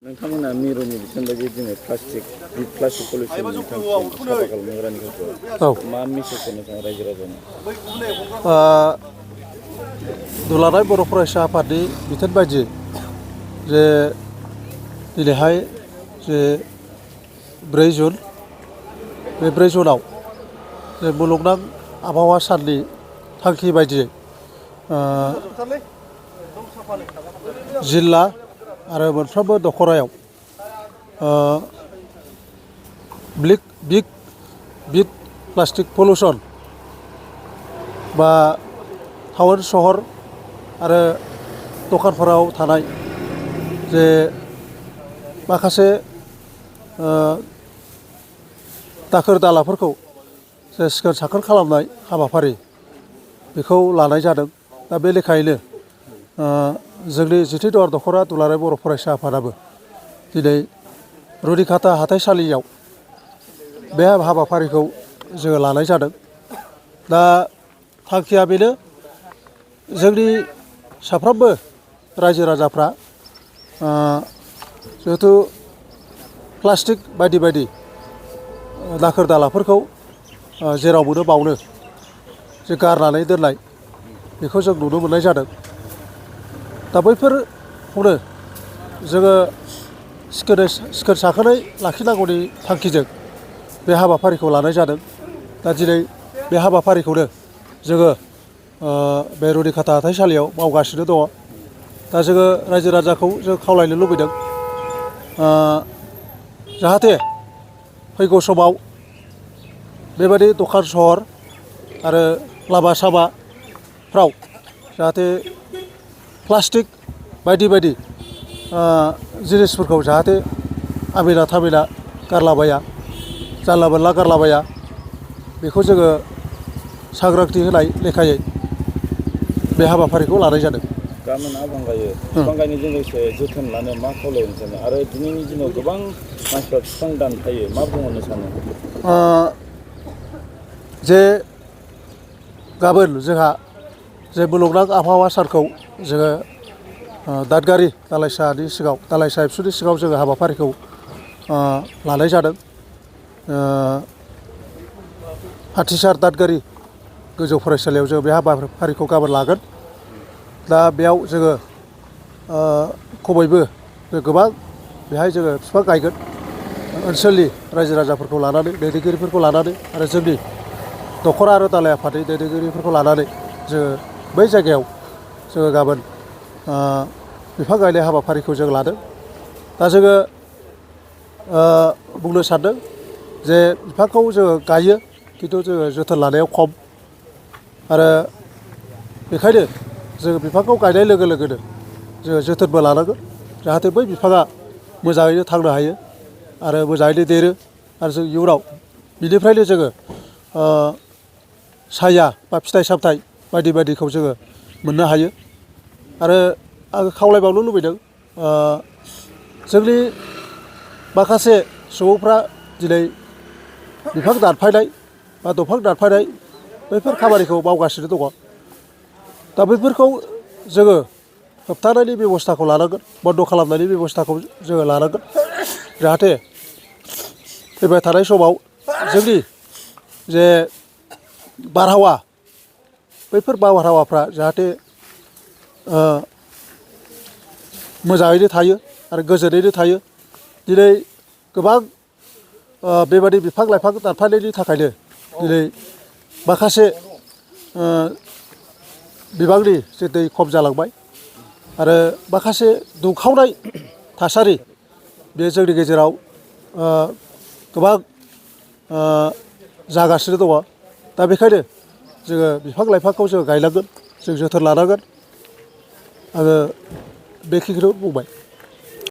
नोंथांमोना मिरुनि बिथोन बायदि दिनै प्लास्टिक पलिउसननि साफा खालामनाय रानिखौ मा मेसेज होनो सानो रायजो राजानो? दुलाराय बर' फरायसा आफादनि बिथोन बायदि जे दिनैहाय जे 4 जुन बे 4 जुनाव जे मुलुगनां आबहावा साननि थांखि बायदियै जिल्ला आरो मोनफ्रोमबो दखरायाव बिग प्लास्टिक पलिउसन बा टाउन सहर आरो दखानफोराव थानाय जे माखासे दाखोर दालाफोरखौ जे सिखोन साखोन खालामनाय हाबाफारि बेखौ लानाय जादों। दा बे लेखायैनो जोंनि जिथिदुवार दखरा दुलाराय बर' फरायसा आफादाबो दिनै रुनिखाता हाथाइसालियाव बे हाबाफारिखौ जोङो लानाय जादों। दा थांखिया बेनो जोंनि साफ्रोमबो रायजो राजाफ्रा जिहेथु प्लास्टिक बायदि बायदि दाखोर दालाफोरखौ जेराव मोनो बावनो जे गारनानै दोननाय बेखौ जों नुनो मोननाय जादों। दा बैफोरखौनो जोङो सिखोन साखोनै लाखिनांगौनि थांखिजों बे हाबाफारिखौ लानाय जादों। दा दिनै बे हाबाफारिखौनो जोङो बे रुनिखाता हाथाइसालियाव मावगासिनो दङ। दा जोङो रायजो राजाखौ जों खावलायनो लुबैदों जाहाथे फैगौ समाव बेबायदि दखान सहर आरो लामा सामाफ्राव जाहाथे प्लास्टिक बायदि बायदि जिनिसफोरखौ जाहाथे आमेना थामेना गारलाबाया, जानला मोनला गारलाबाया, बेखौ जोङो सांग्रांथि होनाय लेखायै बे हाबाफारिखौ लानाय जादों। गाबोन आबां गायो, बिफां गायनायजों लोगोसे जोथोन लानो मा खावलायनो सानो आरो दिनैनि दिनाव गोबां मानसिफ्रा बिफां दानफायो, मा बुंहरनो सानो? जे गाबोन जोंहा जे मुलुगनां आबहावा सानखौ जोङो दादगारि दालाइसानि सिगाङाव दालाइसा एबसुनि सिगाङाव जोङो हाबाफारिखौ लानाय जादों। हाथिसार दादगारि गोजौ फरायसालियाव जों बे हाबाफारिखौ गाबोन लागोन। दा बेयाव जोङो खमैबो गोबां बेहाय जोङो बिफां गायगोन। ओनसोलनि रायजो राजाफोरखौ लानानै, दैदेनगिरिफोरखौ लानानै आरो जोंनि दखरा आरो दालाइ आफादनि दैदेनगिरिफोरखौ लानानै जोङो बै जायगायाव जोङो गाबोन बिफां गायनाय हाबाफारिखौ जों लादों। दा जोङो बुंनो सानदों जे बिफांखौ जोङो गायो, खिन्थु जोङो जोथोन लानायाव खम। आरो बेखायनो जोङो बिफांखौ गायनाय लोगो लोगोनो जोङो जोथोनबो लानांगोन, जाहाथे बै बिफाङा मोजाङैनो थांनो हायो आरो मोजाङैनो देरो आरो जों इयुनाव बिनिफ्रायनो जोङो साया बा फिथाइ सामथाइ बायदि बायदिखौ जोङो मोननो हायो। आरो आङो खावलायबावनो लुबैदों जोंनि माखासे सुबुंफ्रा दिनै बिफां दानफायनाय बा दंफां दानफायनाय बैफोर खामानिखौ मावगासिनो दङ। दा बैफोरखौ जोङो होबथानायनि बेब'स्थाखौ लानांगोन, बन्द' खालामनायनि बेब'स्थाखौ जोङो लानांगोन, जाहाथे फैबाय थानाय समाव जोंनि जे बारहावा बैफोर बारहावाफ्रा जाहाथे मोजाङैनो थायो आरो गोजोनैनो थायो। दिनै गोबां बेबादि बिफां लाइफां दानफायनायनि थाखायनो दिनै माखासे बिबांनि जे दै खम जालांबाय आरो माखासे दुंखावनाय थासारि बे जोंनि गेजेराव गोबां जागासिनो दङ। दा बेखायनो जोङो बिफां लाइफांखौ जोङो गायनांगोन, जों जोथोन लानांगोन। आङो बेखिनिखौनो बुंबाय।